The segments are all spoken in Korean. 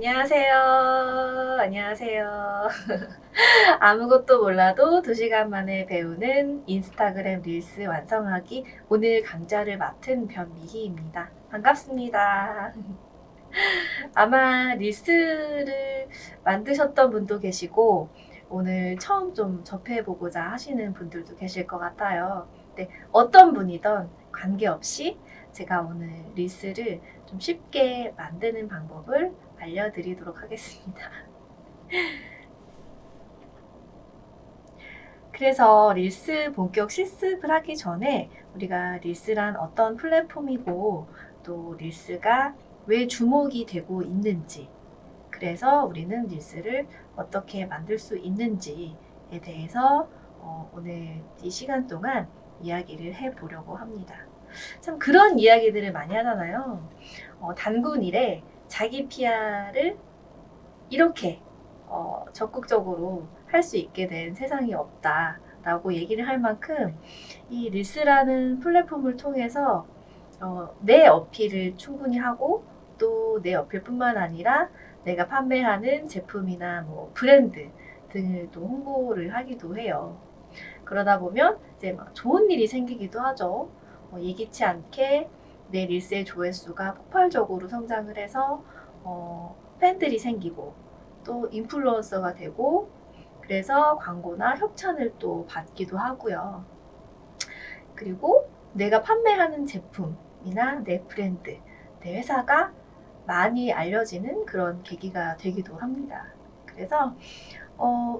안녕하세요. 안녕하세요. 아무것도 몰라도 2시간 만에 배우는 인스타그램 릴스 완성하기 오늘 강좌를 맡은 변미희입니다. 반갑습니다. 아마 릴스를 만드셨던 분도 계시고 오늘 처음 좀 접해보고자 하시는 분들도 계실 것 같아요. 네, 어떤 분이든 관계없이 제가 오늘 릴스를 좀 쉽게 만드는 방법을 알려드리도록 하겠습니다. 그래서 릴스 본격 실습을 하기 전에 우리가 릴스란 어떤 플랫폼이고 또 릴스가 왜 주목이 되고 있는지, 그래서 우리는 릴스를 어떻게 만들 수 있는지에 대해서 오늘 이 시간 동안 이야기를 해보려고 합니다. 참 그런 이야기들을 많이 하잖아요. 단군 일에 자기 PR을 이렇게 적극적으로 할 수 있게 된 세상이 없다라고 얘기를 할 만큼 이 릴스라는 플랫폼을 통해서 내 어필을 충분히 하고 또 내 어필뿐만 아니라 내가 판매하는 제품이나 뭐 브랜드 등을 또 홍보를 하기도 해요. 그러다 보면 이제 막 좋은 일이 생기기도 하죠. 예기치 않게 내 릴스의 조회수가 폭발적으로 성장을 해서 팬들이 생기고 또 인플루언서가 되고 그래서 광고나 협찬을 또 받기도 하고요. 그리고 내가 판매하는 제품이나 내 브랜드, 내 회사가 많이 알려지는 그런 계기가 되기도 합니다. 그래서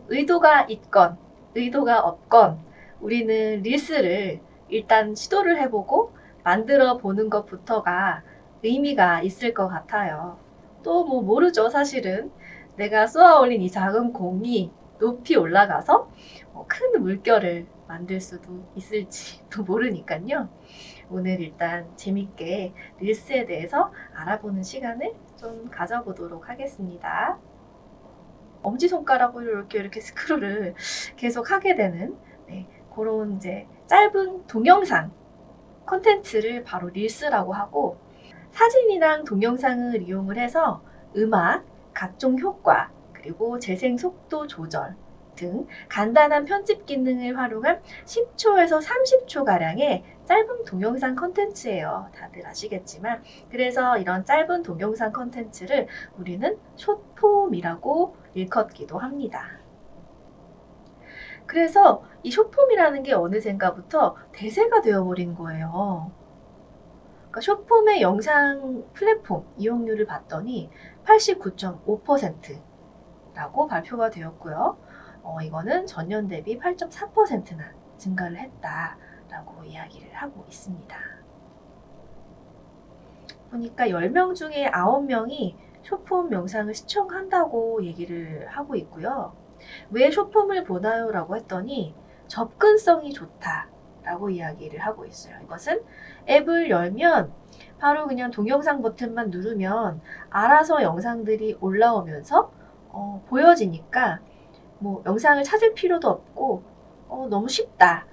의도가 있건 의도가 없건 우리는 릴스를 일단 시도를 해보고 만들어 보는 것부터가 의미가 있을 것 같아요. 또 뭐 모르죠, 사실은. 내가 쏘아 올린 이 작은 공이 높이 올라가서 큰 물결을 만들 수도 있을지도 모르니까요. 오늘 일단 재밌게 릴스에 대해서 알아보는 시간을 좀 가져보도록 하겠습니다. 엄지손가락으로 이렇게 스크롤을 계속 하게 되는 그런 이제 짧은 동영상 컨텐츠를 바로 릴스라고 하고, 사진이랑 동영상을 이용을 해서 음악, 각종 효과, 그리고 재생 속도 조절 등 간단한 편집 기능을 활용한 10초에서 30초가량의 짧은 동영상 컨텐츠예요. 다들 아시겠지만. 그래서 이런 짧은 동영상 컨텐츠를 우리는 숏폼이라고 일컫기도 합니다. 그래서 이 숏폼이라는 게 어느샌가부터 대세가 되어버린 거예요. 그러니까 숏폼의 영상 플랫폼 이용률을 봤더니 89.5%라고 발표가 되었고요. 이거는 전년 대비 8.4%나 증가를 했다라고 이야기를 하고 있습니다. 보니까 10명 중에 9명이 숏폼 영상을 시청한다고 얘기를 하고 있고요. 왜 숏폼을 보나요? 라고 했더니 접근성이 좋다라고 이야기를 하고 있어요. 이것은 앱을 열면 바로 그냥 동영상 버튼만 누르면 알아서 영상들이 올라오면서 보여지니까 뭐 영상을 찾을 필요도 없고 너무 쉽다.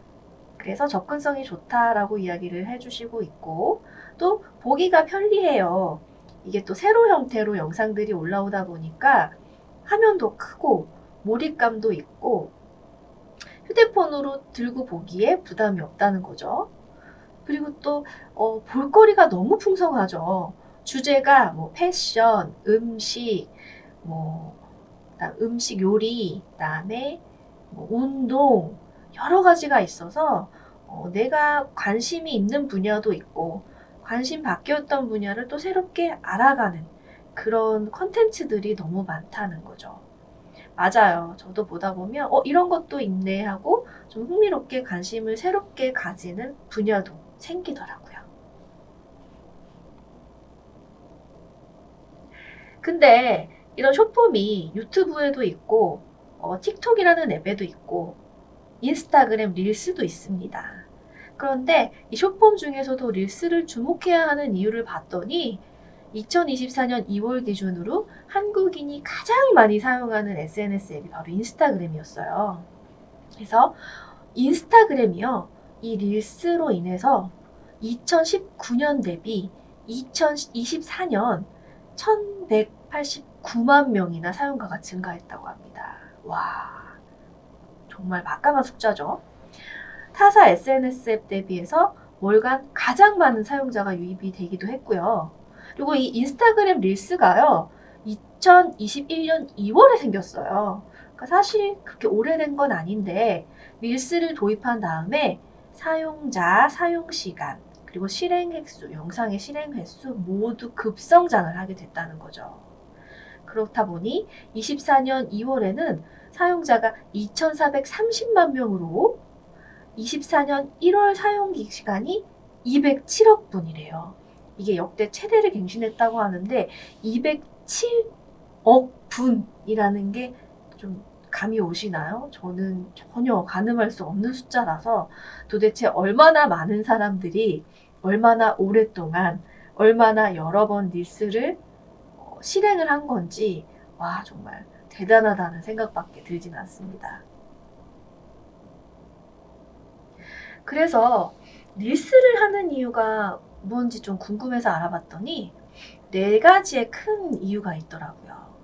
그래서 접근성이 좋다라고 이야기를 해주시고 있고, 또 보기가 편리해요. 이게 또 세로 형태로 영상들이 올라오다 보니까 화면도 크고 몰입감도 있고 휴대폰으로 들고 보기에 부담이 없다는 거죠. 그리고 또 볼거리가 너무 풍성하죠. 주제가 뭐 패션, 음식, 뭐 음식 요리, 그다음에 뭐 운동 여러 가지가 있어서 내가 관심이 있는 분야도 있고 관심 바뀌었던 분야를 또 새롭게 알아가는 그런 컨텐츠들이 너무 많다는 거죠. 맞아요. 저도 보다 보면 이런 것도 있네 하고 좀 흥미롭게 관심을 새롭게 가지는 분야도 생기더라고요. 근데 이런 숏폼이 유튜브에도 있고 틱톡이라는 앱에도 있고 인스타그램 릴스도 있습니다. 그런데 이 숏폼 중에서도 릴스를 주목해야 하는 이유를 봤더니 2024년 2월 기준으로 한국인이 가장 많이 사용하는 SNS 앱이 바로 인스타그램이었어요. 그래서 인스타그램이요, 이 릴스로 인해서 2019년 대비 2024년 9만 명이나 사용가가 증가했다고 합니다. 와, 정말 막강한 숫자죠. 타사 SNS 앱 대비해서 월간 가장 많은 사용자가 유입이 되기도 했고요. 그리고 이 인스타그램 릴스가요, 2021년 2월에 생겼어요. 그러니까 사실 그렇게 오래된 건 아닌데, 릴스를 도입한 다음에 사용자, 사용시간, 그리고 실행 횟수, 영상의 실행 횟수 모두 급성장을 하게 됐다는 거죠. 그렇다 보니 24년 2월에는 사용자가 2,430만 명으로 24년 1월 사용 시간이 207억 분이래요. 이게 역대 최대를 갱신했다고 하는데 207억 분이라는 게 좀 감이 오시나요? 저는 전혀 가늠할 수 없는 숫자라서 도대체 얼마나 많은 사람들이 얼마나 오랫동안 얼마나 여러 번 릴스를 실행을 한 건지 와 정말 대단하다는 생각밖에 들진 않습니다. 그래서 릴스를 하는 이유가 뭔지 좀 궁금해서 알아봤더니 4가지의 큰 이유가 있더라고요.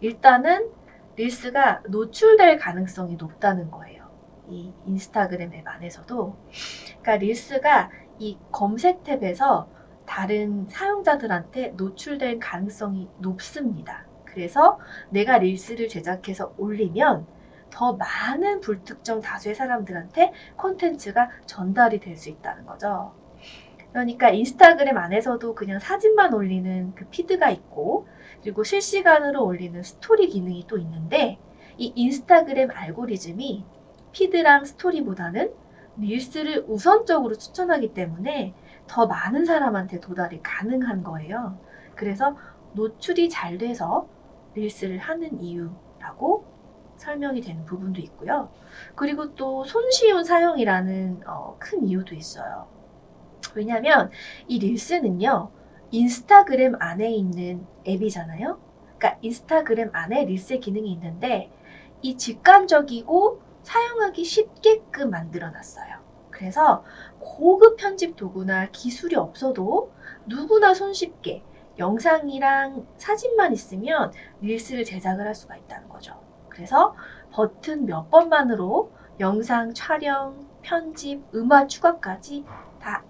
일단은 릴스가 노출될 가능성이 높다는 거예요. 이 인스타그램 앱 안에서도. 그러니까 릴스가 이 검색 탭에서 다른 사용자들한테 노출될 가능성이 높습니다. 그래서 내가 릴스를 제작해서 올리면 더 많은 불특정 다수의 사람들한테 콘텐츠가 전달이 될 수 있다는 거죠. 그러니까 인스타그램 안에서도 그냥 사진만 올리는 그 피드가 있고, 그리고 실시간으로 올리는 스토리 기능이 또 있는데, 이 인스타그램 알고리즘이 피드랑 스토리보다는 릴스를 우선적으로 추천하기 때문에 더 많은 사람한테 도달이 가능한 거예요. 그래서 노출이 잘 돼서 릴스를 하는 이유라고 설명이 되는 부분도 있고요. 그리고 또 손쉬운 사용이라는 큰 이유도 있어요. 왜냐면 이 릴스는요, 인스타그램 안에 있는 앱이잖아요. 그러니까 인스타그램 안에 릴스의 기능이 있는데 이 직관적이고 사용하기 쉽게끔 만들어 놨어요. 그래서 고급 편집 도구나 기술이 없어도 누구나 손쉽게 영상이랑 사진만 있으면 릴스를 제작을 할 수가 있다는 거죠. 그래서 버튼 몇 번만으로 영상 촬영, 편집, 음악 추가까지 다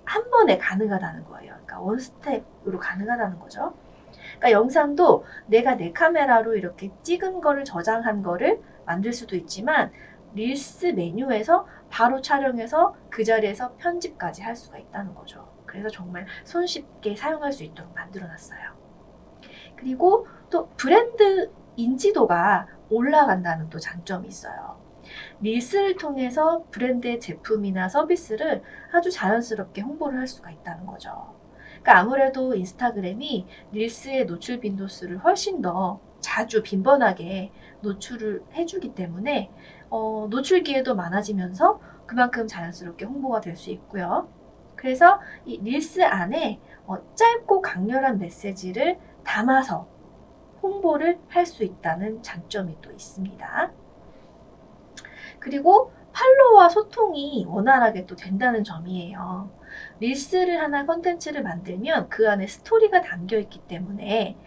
한 번에 가능하다는 거예요. 그러니까 원스텝으로 가능하다는 거죠. 그러니까 영상도 내가 내 카메라로 이렇게 찍은 거를 저장한 거를 만들 수도 있지만 릴스 메뉴에서 바로 촬영해서 그 자리에서 편집까지 할 수가 있다는 거죠. 그래서 정말 손쉽게 사용할 수 있도록 만들어 놨어요. 그리고 또 브랜드 인지도가 올라간다는 또 장점이 있어요. 릴스를 통해서 브랜드의 제품이나 서비스를 아주 자연스럽게 홍보를 할 수가 있다는 거죠. 그러니까 아무래도 인스타그램이 릴스의 노출 빈도수를 훨씬 더 자주 빈번하게 노출을 해주기 때문에 노출 기회도 많아지면서 그만큼 자연스럽게 홍보가 될 수 있고요. 그래서 이 릴스 안에 짧고 강렬한 메시지를 담아서 홍보를 할 수 있다는 장점이 또 있습니다. 그리고 팔로워와 소통이 원활하게 또 된다는 점이에요. 릴스를 하나 컨텐츠를 만들면 그 안에 스토리가 담겨 있기 때문에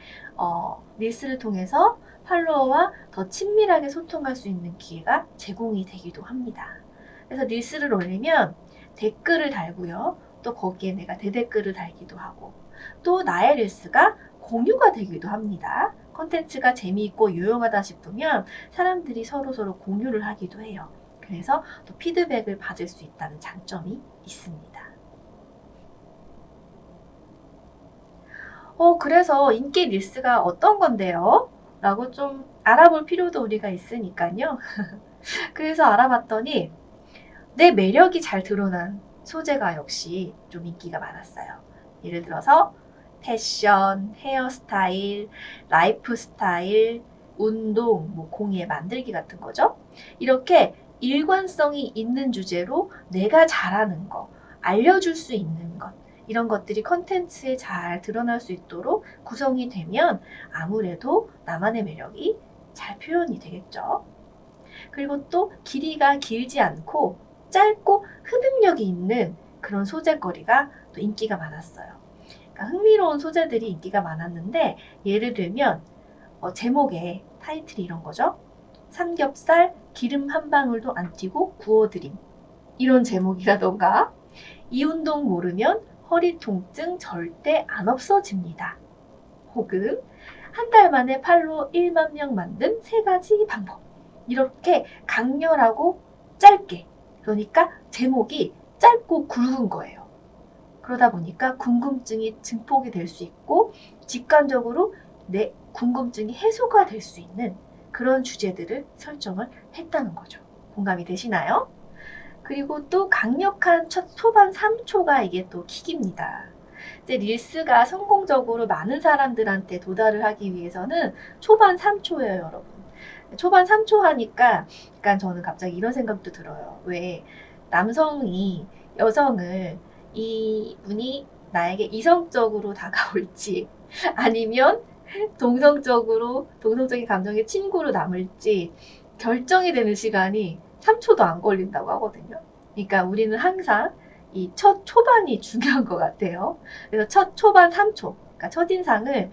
릴스를 통해서 팔로워와 더 친밀하게 소통할 수 있는 기회가 제공이 되기도 합니다. 그래서 릴스를 올리면 댓글을 달고요. 또 거기에 내가 대댓글을 달기도 하고 또 나의 릴스가 공유가 되기도 합니다. 컨텐츠가 재미있고 유용하다 싶으면 사람들이 서로 공유를 하기도 해요. 그래서 또 피드백을 받을 수 있다는 장점이 있습니다. 그래서 인기 릴스가 어떤 건데요? 라고 좀 알아볼 필요도 우리가 있으니까요. 그래서 알아봤더니 내 매력이 잘 드러난 소재가 역시 좀 인기가 많았어요. 예를 들어서 패션, 헤어스타일, 라이프 스타일, 운동, 공예 만들기 같은 거죠. 이렇게 일관성이 있는 주제로 내가 잘하는 거, 알려줄 수 있는 것, 이런 것들이 컨텐츠에 잘 드러날 수 있도록 구성이 되면 아무래도 나만의 매력이 잘 표현이 되겠죠. 그리고 또 길이가 길지 않고 짧고 흡입력이 있는 그런 소재거리가 또 인기가 많았어요. 그러니까 흥미로운 소재들이 인기가 많았는데 예를 들면 제목의 타이틀이 이런 거죠. 삼겹살 기름 한 방울도 안 튀고 구워드림. 이런 제목이라던가 이 운동 모르면 허리 통증 절대 안 없어집니다. 혹은 한 달 만에 팔로 1만 명 만든 3가지 방법. 이렇게 강렬하고 짧게, 그러니까 제목이 짧고 굵은 거예요. 그러다 보니까 궁금증이 증폭이 될 수 있고 직관적으로 내 궁금증이 해소가 될 수 있는 그런 주제들을 설정을 했다는 거죠. 공감이 되시나요? 그리고 또 강력한 초반 3초가 이게 또 킥입니다. 이제 릴스가 성공적으로 많은 사람들한테 도달을 하기 위해서는 초반 3초예요, 여러분. 초반 3초 하니까 약간 저는 갑자기 이런 생각도 들어요. 왜 남성이 여성을 이분이 나에게 이성적으로 다가올지 아니면 동성적인 감정의 친구로 남을지 결정이 되는 시간이 3초도 안 걸린다고 하거든요. 그러니까 우리는 항상 이 첫 초반이 중요한 것 같아요. 그래서 초반 3초, 그러니까 첫인상을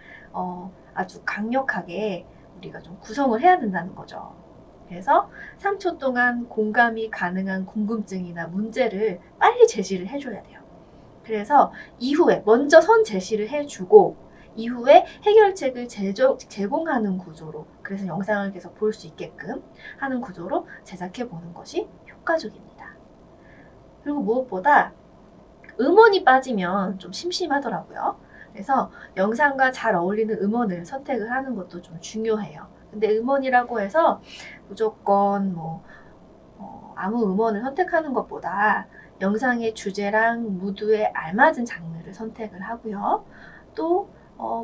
아주 강력하게 우리가 좀 구성을 해야 된다는 거죠. 그래서 3초 동안 공감이 가능한 궁금증이나 문제를 빨리 제시를 해줘야 돼요. 그래서 이후에 먼저 선 제시를 해주고 이후에 해결책을 제공하는 구조로, 그래서 영상을 계속 볼 수 있게끔 하는 구조로 제작해 보는 것이 효과적입니다. 그리고 무엇보다 음원이 빠지면 좀 심심하더라고요. 그래서 영상과 잘 어울리는 음원을 선택을 하는 것도 좀 중요해요. 근데 음원이라고 해서 무조건 아무 음원을 선택하는 것보다 영상의 주제랑 무드에 알맞은 장르를 선택을 하고요. 또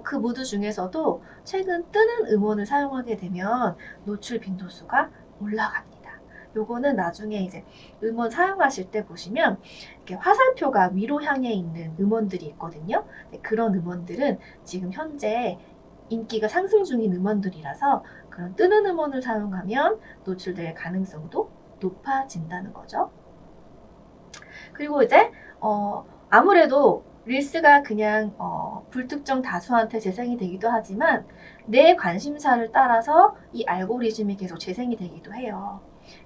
그 무드 중에서도 최근 뜨는 음원을 사용하게 되면 노출 빈도수가 올라갑니다. 요거는 나중에 이제 음원 사용하실 때 보시면 이렇게 화살표가 위로 향해 있는 음원들이 있거든요. 그런 음원들은 지금 현재 인기가 상승 중인 음원들이라서 그런 뜨는 음원을 사용하면 노출될 가능성도 높아진다는 거죠. 그리고 이제 아무래도 릴스가 그냥 불특정 다수한테 재생이 되기도 하지만 내 관심사를 따라서 이 알고리즘이 계속 재생이 되기도 해요.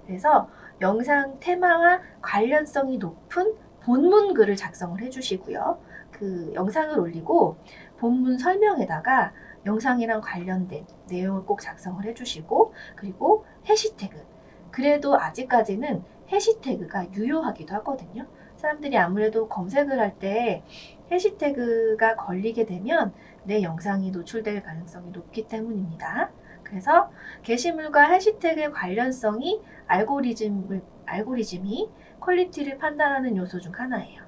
그래서 영상 테마와 관련성이 높은 본문 글을 작성을 해주시고요. 그 영상을 올리고 본문 설명에다가 영상이랑 관련된 내용을 꼭 작성을 해주시고, 그리고 해시태그. 그래도 아직까지는 해시태그가 유효하기도 하거든요. 사람들이 아무래도 검색을 할 때 해시태그가 걸리게 되면 내 영상이 노출될 가능성이 높기 때문입니다. 그래서 게시물과 해시태그의 관련성이 알고리즘이 퀄리티를 판단하는 요소 중 하나예요.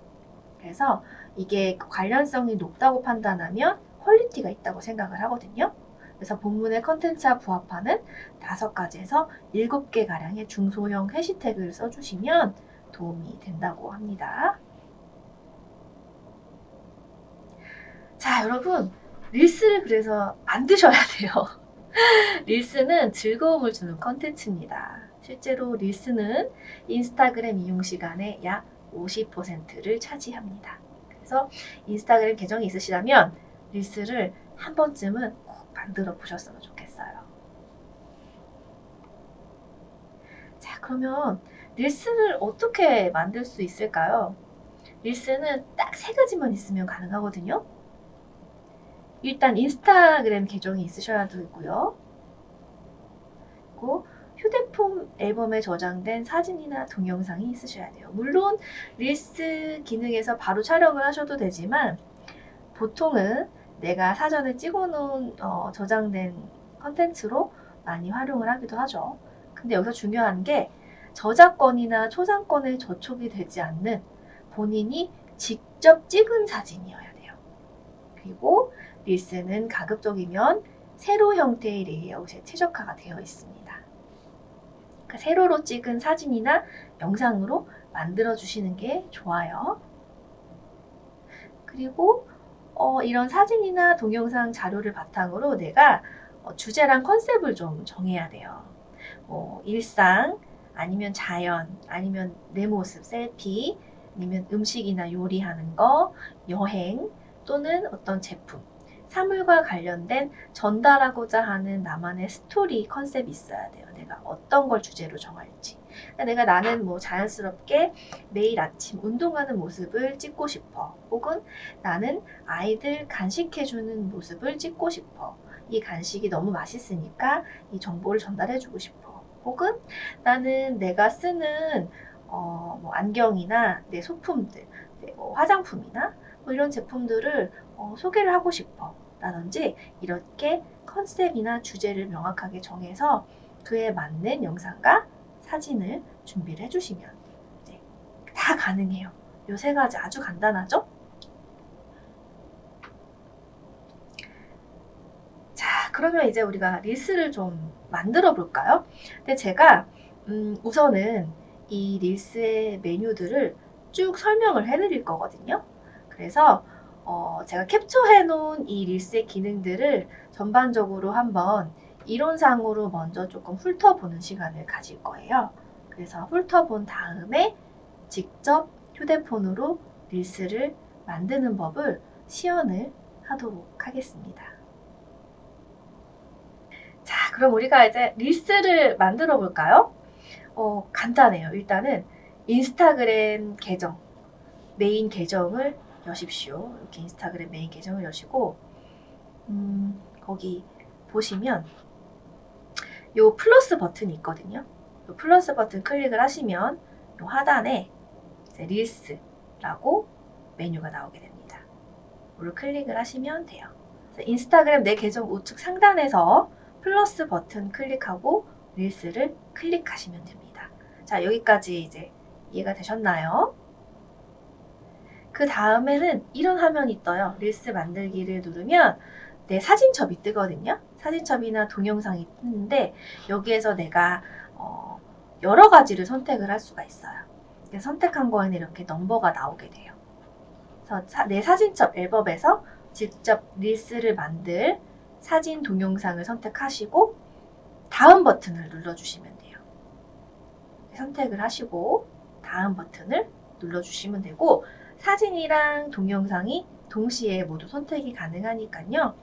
그래서 이게 관련성이 높다고 판단하면 퀄리티가 있다고 생각을 하거든요. 그래서 본문의 컨텐츠와 부합하는 5가지에서 7개 가량의 중소형 해시태그를 써주시면 도움이 된다고 합니다. 자, 여러분, 릴스를 그래서 만드셔야 돼요. 릴스는 즐거움을 주는 컨텐츠입니다. 실제로 릴스는 인스타그램 이용 시간의 약 50%를 차지합니다. 그래서 인스타그램 계정이 있으시다면 릴스를 한 번쯤은 꼭 만들어 보셨으면 좋겠어요. 자, 그러면 릴스를 어떻게 만들 수 있을까요? 릴스는 딱 3가지만 있으면 가능하거든요. 일단 인스타그램 계정이 있으셔야 되고요. 그리고 휴대폰 앨범에 저장된 사진이나 동영상이 있으셔야 돼요. 물론 릴스 기능에서 바로 촬영을 하셔도 되지만 보통은 내가 사전에 찍어놓은 저장된 컨텐츠로 많이 활용을 하기도 하죠. 근데 여기서 중요한 게 저작권이나 초상권에 저촉이 되지 않는 본인이 직접 찍은 사진이어야 돼요. 그리고 릴스는 가급적이면 세로 형태의 레이아웃에 최적화가 되어 있습니다. 그러니까 세로로 찍은 사진이나 영상으로 만들어 주시는 게 좋아요. 그리고 이런 사진이나 동영상 자료를 바탕으로 내가 주제랑 컨셉을 좀 정해야 돼요. 일상, 아니면 자연, 아니면 내 모습, 셀피, 아니면 음식이나 요리하는 거, 여행, 또는 어떤 제품. 사물과 관련된 전달하고자 하는 나만의 스토리 컨셉이 있어야 돼요. 내가 어떤 걸 주제로 정할지. 나는 뭐 자연스럽게 매일 아침 운동하는 모습을 찍고 싶어. 혹은 나는 아이들 간식해주는 모습을 찍고 싶어. 이 간식이 너무 맛있으니까 이 정보를 전달해주고 싶어. 혹은 나는 내가 쓰는 뭐 안경이나 내 소품들, 뭐 화장품이나 뭐 이런 제품들을 소개를 하고 싶어. 라든지 이렇게 컨셉이나 주제를 명확하게 정해서 그에 맞는 영상과 사진을 준비를 해주시면 다 가능해요. 요 세 가지 아주 간단하죠? 자, 그러면 이제 우리가 릴스를 좀 만들어 볼까요? 근데 제가 우선은 이 릴스의 메뉴들을 쭉 설명을 해드릴 거거든요. 그래서 제가 캡처해 놓은 이 릴스의 기능들을 전반적으로 한번 이론상으로 먼저 조금 훑어보는 시간을 가질 거예요. 그래서 훑어본 다음에 직접 휴대폰으로 릴스를 만드는 법을 시연을 하도록 하겠습니다. 자, 그럼 우리가 이제 릴스를 만들어 볼까요? 간단해요. 일단은 인스타그램 계정, 메인 계정을 여십시오. 이렇게 인스타그램 메인 계정을 여시고 거기 보시면 요 플러스 버튼이 있거든요. 요 플러스 버튼 클릭을 하시면 요 하단에 이제 릴스라고 메뉴가 나오게 됩니다. 이걸 클릭을 하시면 돼요. 인스타그램 내 계정 우측 상단에서 플러스 버튼 클릭하고 릴스를 클릭하시면 됩니다. 자, 여기까지 이제 이해가 되셨나요? 그 다음에는 이런 화면이 떠요. 릴스 만들기를 누르면 내 사진첩이 뜨거든요. 사진첩이나 동영상이 뜨는데 여기에서 내가 여러 가지를 선택을 할 수가 있어요. 선택한 거에는 이렇게 넘버가 나오게 돼요. 그래서 내 사진첩 앨범에서 직접 릴스를 만들 사진 동영상을 선택하시고 다음 버튼을 눌러주시면 돼요. 선택을 하시고 다음 버튼을 눌러주시면 되고 사진이랑 동영상이 동시에 모두 선택이 가능하니까요.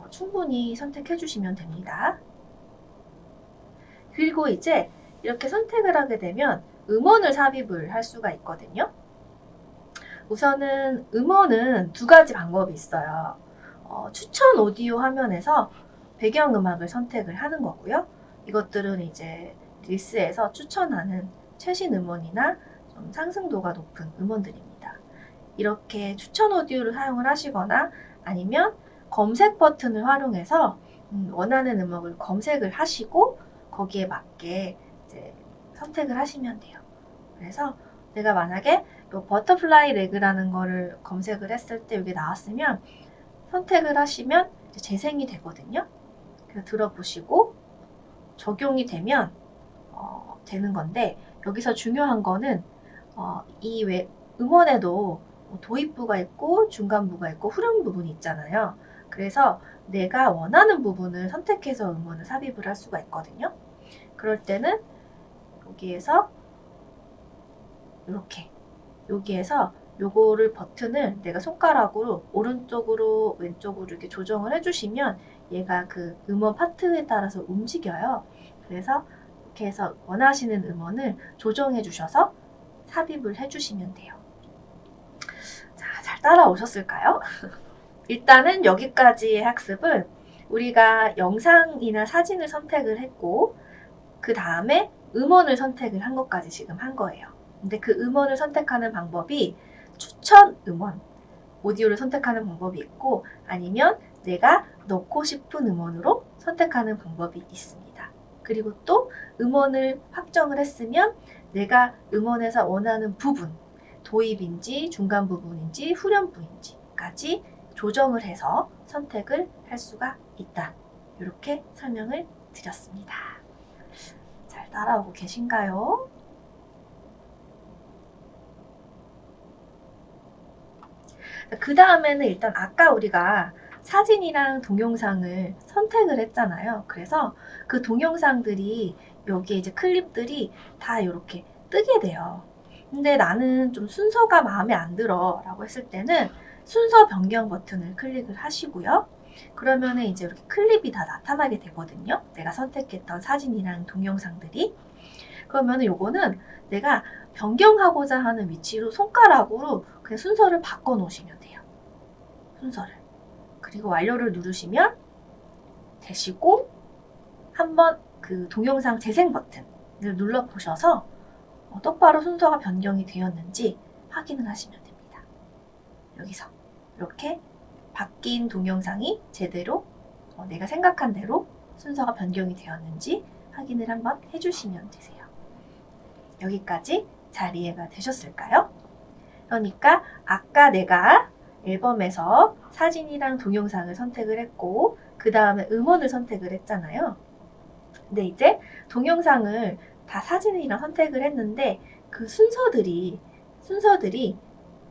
충분히 선택해 주시면 됩니다. 그리고 이제 이렇게 선택을 하게 되면 음원을 삽입을 할 수가 있거든요. 우선은 음원은 두 가지 방법이 있어요. 추천 오디오 화면에서 배경음악을 선택을 하는 거고요. 이것들은 이제 릴스에서 추천하는 최신 음원이나 좀 상승도가 높은 음원들입니다. 이렇게 추천 오디오를 사용을 하시거나 아니면 검색 버튼을 활용해서 원하는 음악을 검색을 하시고 거기에 맞게 이제 선택을 하시면 돼요. 그래서 내가 만약에 요 버터플라이 레그라는 거를 검색을 했을 때 여기 나왔으면 선택을 하시면 이제 재생이 되거든요. 그래서 들어보시고 적용이 되면 되는 건데 여기서 중요한 거는 이 외 음원에도 도입부가 있고 중간부가 있고 후렴 부분이 있잖아요. 그래서 내가 원하는 부분을 선택해서 음원을 삽입을 할 수가 있거든요. 그럴 때는 여기에서 이렇게 여기에서 요거를 버튼을 내가 손가락으로 오른쪽으로 왼쪽으로 이렇게 조정을 해주시면 얘가 그 음원 파트에 따라서 움직여요. 그래서 이렇게 해서 원하시는 음원을 조정해 주셔서 삽입을 해주시면 돼요. 자, 잘 따라오셨을까요? 일단은 여기까지의 학습은 우리가 영상이나 사진을 선택을 했고 그 다음에 음원을 선택을 한 것까지 지금 한 거예요. 근데 그 음원을 선택하는 방법이 추천 음원, 오디오를 선택하는 방법이 있고 아니면 내가 넣고 싶은 음원으로 선택하는 방법이 있습니다. 그리고 또 음원을 확정을 했으면 내가 음원에서 원하는 부분, 도입인지 중간 부분인지 후렴부인지까지 조정을 해서 선택을 할 수가 있다. 이렇게 설명을 드렸습니다. 잘 따라오고 계신가요? 그 다음에는 일단 아까 우리가 사진이랑 동영상을 선택을 했잖아요. 그래서 그 동영상들이 여기에 이제 클립들이 다 이렇게 뜨게 돼요. 근데 나는 좀 순서가 마음에 안 들어 라고 했을 때는 순서 변경 버튼을 클릭을 하시고요. 그러면은 이제 이렇게 클립이 다 나타나게 되거든요. 내가 선택했던 사진이랑 동영상들이. 그러면은 요거는 내가 변경하고자 하는 위치로 손가락으로 그냥 순서를 바꿔 놓으시면 돼요. 순서를. 그리고 완료를 누르시면 되시고 한번 그 동영상 재생 버튼을 눌러 보셔서 똑바로 순서가 변경이 되었는지 확인을 하시면 됩니다. 여기서 이렇게 바뀐 동영상이 제대로 내가 생각한 대로 순서가 변경이 되었는지 확인을 한번 해주시면 되세요. 여기까지 잘 이해가 되셨을까요? 그러니까 아까 내가 앨범에서 사진이랑 동영상을 선택을 했고 그 다음에 음원을 선택을 했잖아요. 근데 이제 동영상을 다 사진이랑 선택을 했는데 그 순서들이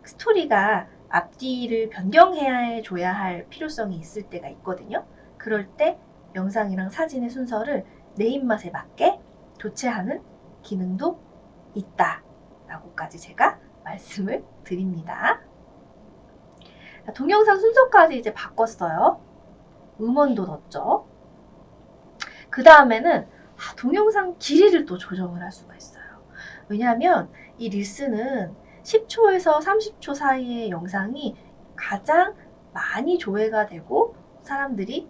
스토리가 앞뒤를 변경해 줘야 할 필요성이 있을 때가 있거든요. 그럴 때 영상이랑 사진의 순서를 내 입맛에 맞게 교체하는 기능도 있다 라고까지 제가 말씀을 드립니다. 동영상 순서까지 이제 바꿨어요. 음원도 넣었죠. 그 다음에는 동영상 길이를 또 조정을 할 수가 있어요. 왜냐하면 이 릴스는 10초에서 30초 사이의 영상이 가장 많이 조회가 되고 사람들이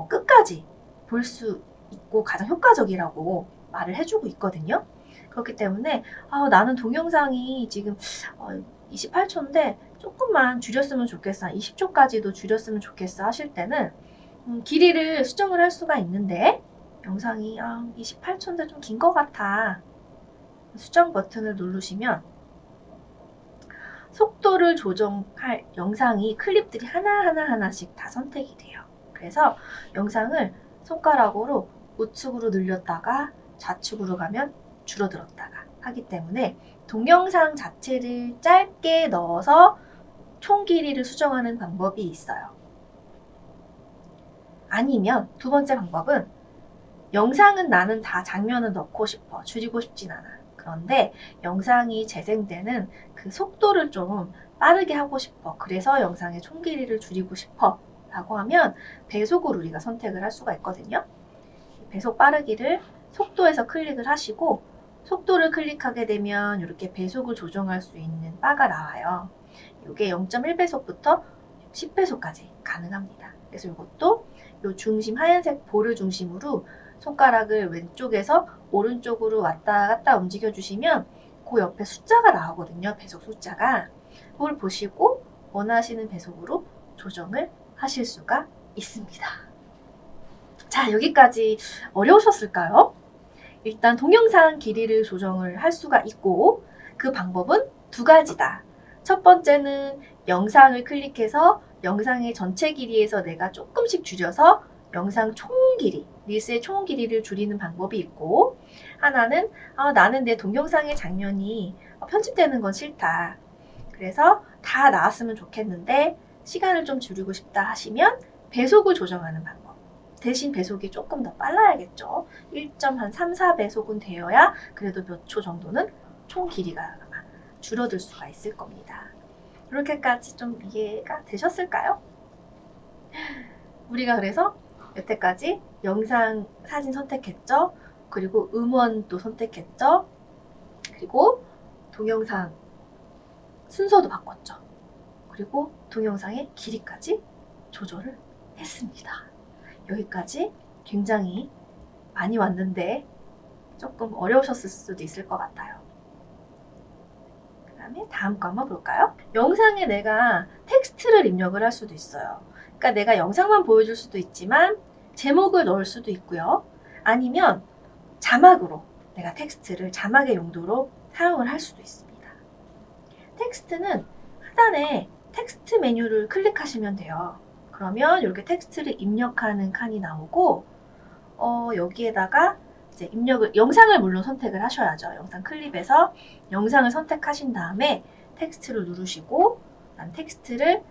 끝까지 볼 수 있고 가장 효과적이라고 말을 해주고 있거든요. 그렇기 때문에 나는 동영상이 지금 28초인데 조금만 줄였으면 좋겠어. 20초까지도 줄였으면 좋겠어 하실 때는 길이를 수정을 할 수가 있는데 영상이 28초인데 좀 긴 것 같아. 수정 버튼을 누르시면 속도를 조정할 영상이 클립들이 하나씩 다 선택이 돼요. 그래서 영상을 손가락으로 우측으로 늘렸다가 좌측으로 가면 줄어들었다가 하기 때문에 동영상 자체를 짧게 넣어서 총 길이를 수정하는 방법이 있어요. 아니면 두 번째 방법은 영상은 나는 다 장면을 넣고 싶어. 줄이고 싶진 않아. 그런데 영상이 재생되는 그 속도를 좀 빠르게 하고 싶어. 그래서 영상의 총 길이를 줄이고 싶어. 라고 하면 배속을 우리가 선택을 할 수가 있거든요. 배속 빠르기를 속도에서 클릭을 하시고 속도를 클릭하게 되면 이렇게 배속을 조정할 수 있는 바가 나와요. 이게 0.1배속부터 10배속까지 가능합니다. 그래서 이것도 이 중심 하얀색 볼을 중심으로 손가락을 왼쪽에서 오른쪽으로 왔다 갔다 움직여 주시면 그 옆에 숫자가 나오거든요. 배속 숫자가. 그걸 보시고 원하시는 배속으로 조정을 하실 수가 있습니다. 자, 여기까지 어려우셨을까요? 일단 동영상 길이를 조정을 할 수가 있고 그 방법은 두 가지다. 첫 번째는 영상을 클릭해서 영상의 전체 길이에서 내가 조금씩 줄여서 영상 총 길이, 릴스의 총 길이를 줄이는 방법이 있고 하나는 나는 내 동영상의 장면이 편집되는 건 싫다. 그래서 다 나왔으면 좋겠는데 시간을 좀 줄이고 싶다 하시면 배속을 조정하는 방법. 대신 배속이 조금 더 빨라야겠죠. 1.3, 4배속은 되어야 그래도 몇 초 정도는 총 길이가 아마 줄어들 수가 있을 겁니다. 이렇게까지 좀 이해가 되셨을까요? 우리가 그래서 여태까지 영상, 사진 선택했죠. 그리고 음원도 선택했죠. 그리고 동영상 순서도 바꿨죠. 그리고 동영상의 길이까지 조절을 했습니다. 여기까지 굉장히 많이 왔는데 조금 어려우셨을 수도 있을 것 같아요. 그 다음에 다음 거 한번 볼까요? 영상에 내가 텍스트를 입력을 할 수도 있어요. 그러니까 내가 영상만 보여줄 수도 있지만 제목을 넣을 수도 있고요. 아니면 자막으로 내가 텍스트를 자막의 용도로 사용을 할 수도 있습니다. 텍스트는 하단에 텍스트 메뉴를 클릭하시면 돼요. 그러면 이렇게 텍스트를 입력하는 칸이 나오고 여기에다가 이제 영상을 물론 선택을 하셔야죠. 영상 클립에서 영상을 선택하신 다음에 텍스트를 누르시고 텍스트를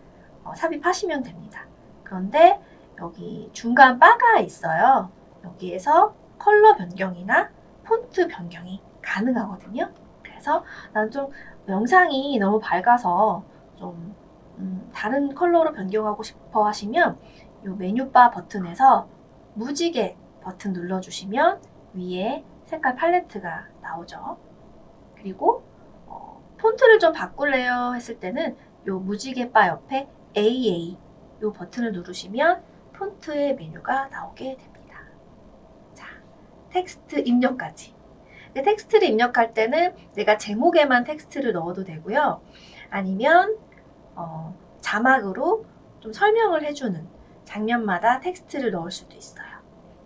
삽입하시면 됩니다. 그런데 여기 중간 바가 있어요. 여기에서 컬러 변경이나 폰트 변경이 가능하거든요. 그래서 난 좀 영상이 너무 밝아서 좀 다른 컬러로 변경하고 싶어 하시면 이 메뉴바 버튼에서 무지개 버튼 눌러주시면 위에 색깔 팔레트가 나오죠. 그리고 폰트를 좀 바꿀래요 했을 때는 이 무지개 바 옆에 AA 이 버튼을 누르시면 폰트의 메뉴가 나오게 됩니다. 자, 텍스트 입력까지. 텍스트를 입력할 때는 내가 제목에만 텍스트를 넣어도 되고요. 아니면 자막으로 좀 설명을 해주는 장면마다 텍스트를 넣을 수도 있어요.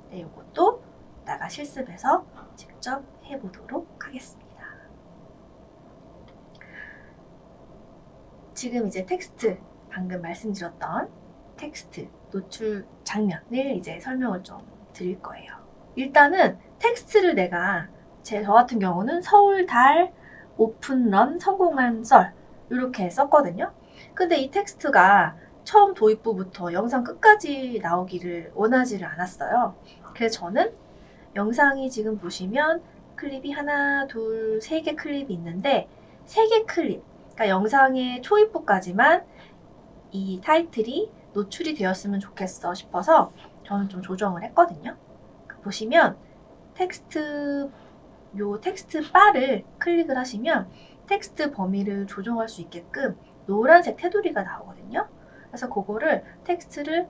네, 이것도 이따가 실습해서 직접 해보도록 하겠습니다. 지금 이제 텍스트, 방금 말씀드렸던 텍스트 노출 장면을 이제 설명을 좀 드릴 거예요. 일단은 텍스트를 내가 저 같은 경우는 서울 달 오픈런 성공한 썰 이렇게 썼거든요. 근데 이 텍스트가 처음 도입부부터 영상 끝까지 나오기를 원하지를 않았어요. 그래서 저는 영상이 지금 보시면 클립이 하나, 둘, 세 개 클립이 있는데 3개 클립, 그러니까 영상의 초입부까지만 이 타이틀이 노출이 되었으면 좋겠어 싶어서 저는 좀 조정을 했거든요. 보시면 요 텍스트 바를 클릭을 하시면 텍스트 범위를 조정할 수 있게끔 노란색 테두리가 나오거든요. 그래서 그거를 텍스트를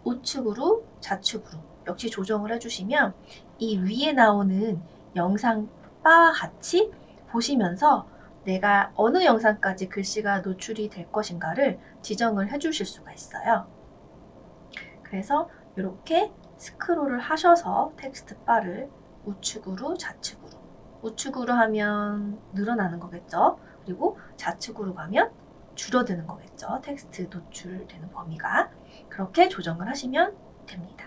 우측으로 좌측으로 역시 조정을 해주시면 이 위에 나오는 영상 바와 같이 보시면서 내가 어느 영상까지 글씨가 노출이 될 것인가를 지정을 해주실 수가 있어요. 그래서 이렇게 스크롤을 하셔서 텍스트 바를 우측으로 좌측으로, 우측으로 하면 늘어나는 거겠죠. 그리고 좌측으로 가면 줄어드는 거겠죠. 텍스트 노출되는 범위가. 그렇게 조정을 하시면 됩니다.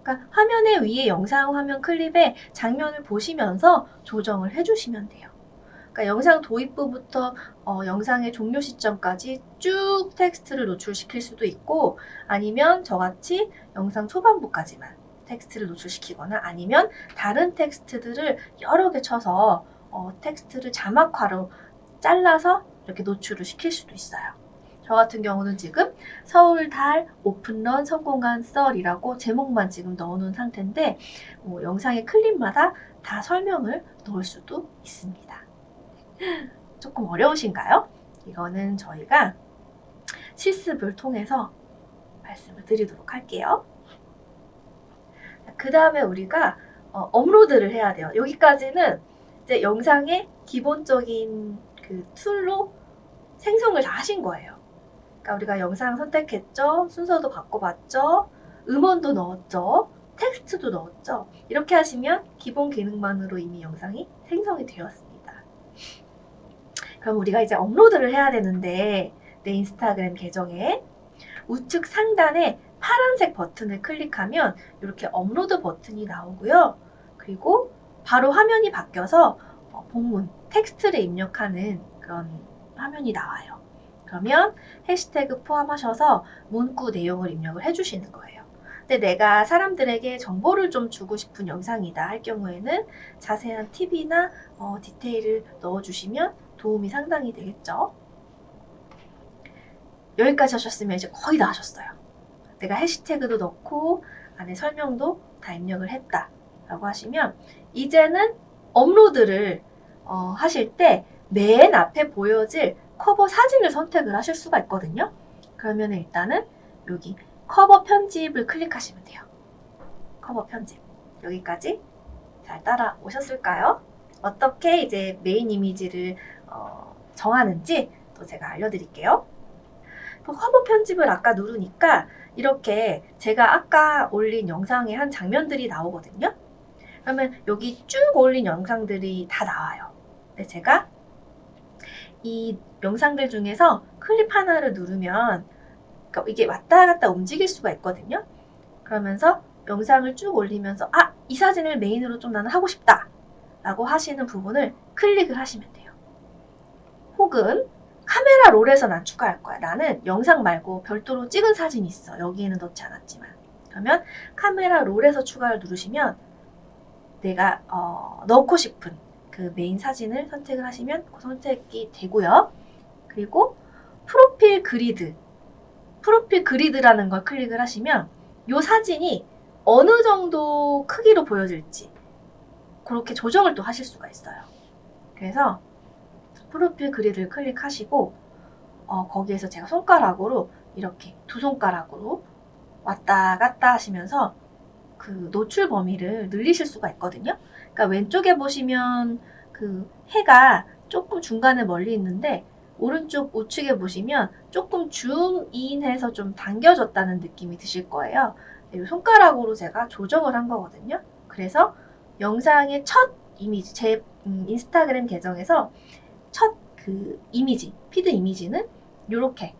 그러니까 화면의 위에 영상 화면 클립에 장면을 보시면서 조정을 해주시면 돼요. 그러니까 영상 도입부부터 영상의 종료 시점까지 쭉 텍스트를 노출시킬 수도 있고, 아니면 저같이 영상 초반부까지만 텍스트를 노출시키거나, 아니면 다른 텍스트들을 여러 개 쳐서 텍스트를 자막화로 잘라서 이렇게 노출을 시킬 수도 있어요. 저 같은 경우는 지금 서울 달 오픈런 성공한 썰이라고 제목만 지금 넣어놓은 상태인데 영상의 클립마다 다 설명을 넣을 수도 있습니다. 조금 어려우신가요? 이거는 저희가 실습을 통해서 말씀을 드리도록 할게요. 그 다음에 우리가 업로드를 해야 돼요. 여기까지는 이제 영상의 기본적인 그 툴로 생성을 다 하신 거예요. 그러니까 우리가 영상 선택했죠. 순서도 바꿔봤죠. 음원도 넣었죠. 텍스트도 넣었죠. 이렇게 하시면 기본 기능만으로 이미 영상이 생성이 되었습니다. 그럼 우리가 이제 업로드를 해야 되는데 내 인스타그램 계정에 우측 상단에 파란색 버튼을 클릭하면 이렇게 업로드 버튼이 나오고요. 그리고 바로 화면이 바뀌어서 본문, 텍스트를 입력하는 그런 화면이 나와요. 그러면 해시태그 포함하셔서 문구 내용을 입력을 해주시는 거예요. 근데 내가 사람들에게 정보를 좀 주고 싶은 영상이다 할 경우에는 자세한 팁이나 디테일을 넣어주시면 도움이 상당히 되겠죠. 여기까지 하셨으면 이제 거의 다 하셨어요. 내가 해시태그도 넣고 안에 설명도 다 입력을 했다 라고 하시면 이제는 업로드를 하실 때 맨 앞에 보여질 커버 사진을 선택을 하실 수가 있거든요. 그러면 일단은 여기 커버 편집을 클릭하시면 돼요. 커버 편집. 여기까지 잘 따라오셨을까요? 어떻게 이제 메인 이미지를 정하는지 또 제가 알려드릴게요. 커버 편집을 아까 누르니까 이렇게 제가 아까 올린 영상의 한 장면들이 나오거든요. 그러면 여기 쭉 올린 영상들이 다 나와요. 근데 제가 이 영상들 중에서 클립 하나를 누르면 그러니까 이게 왔다 갔다 움직일 수가 있거든요. 그러면서 영상을 쭉 올리면서 이 사진을 메인으로 좀 나는 하고 싶다 라고 하시는 부분을 클릭을 하시면 돼요. 혹은 카메라 롤에서 난 추가할 거야. 나는 영상 말고 별도로 찍은 사진이 있어. 여기에는 넣지 않았지만. 그러면 카메라 롤에서 추가를 누르시면 내가 넣고 싶은 그 메인 사진을 선택을 하시면 그 선택이 되고요. 그리고 프로필 그리드, 프로필 그리드라는 걸 클릭을 하시면 이 사진이 어느 정도 크기로 보여질지 그렇게 조정을 또 하실 수가 있어요. 그래서 프로필 그리드를 클릭하시고 거기에서 제가 손가락으로 이렇게 두 손가락으로 왔다 갔다 하시면서 그 노출 범위를 늘리실 수가 있거든요. 그러니까 왼쪽에 보시면 그 해가 조금 중간에 멀리 있는데 오른쪽 우측에 보시면 조금 줌인해서 좀 당겨졌다는 느낌이 드실 거예요. 이 손가락으로 제가 조정을 한 거거든요. 그래서 영상의 첫 이미지, 제 인스타그램 계정에서 첫 그 이미지, 피드 이미지는 이렇게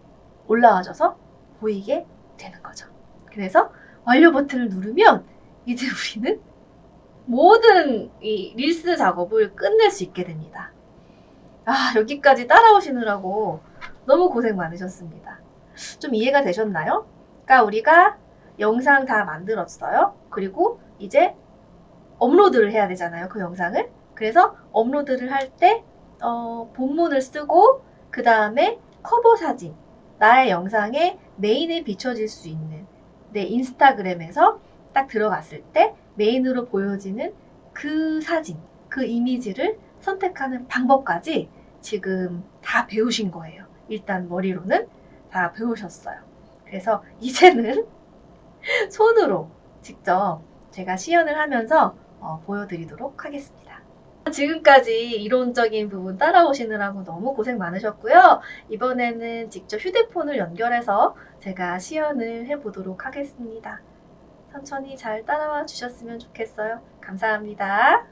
올라와줘서 보이게 되는 거죠. 그래서 완료 버튼을 누르면 이제 우리는 모든 이 릴스 작업을 끝낼 수 있게 됩니다. 아, 여기까지 따라오시느라고 너무 고생 많으셨습니다. 좀 이해가 되셨나요? 그러니까 우리가 영상 다 만들었어요. 그리고 이제 업로드를 해야 되잖아요, 그 영상을. 그래서 업로드를 할 때 본문을 쓰고 그 다음에 커버 사진, 나의 영상에 메인에 비춰질 수 있는 내 인스타그램에서 딱 들어갔을 때 메인으로 보여지는 그 사진, 그 이미지를 선택하는 방법까지 지금 다 배우신 거예요. 일단 머리로는 다 배우셨어요. 그래서 이제는 손으로 직접 제가 시연을 하면서 보여드리도록 하겠습니다. 지금까지 이론적인 부분 따라오시느라고 너무 고생 많으셨고요. 이번에는 직접 휴대폰을 연결해서 제가 시연을 해보도록 하겠습니다. 천천히 잘 따라와 주셨으면 좋겠어요. 감사합니다.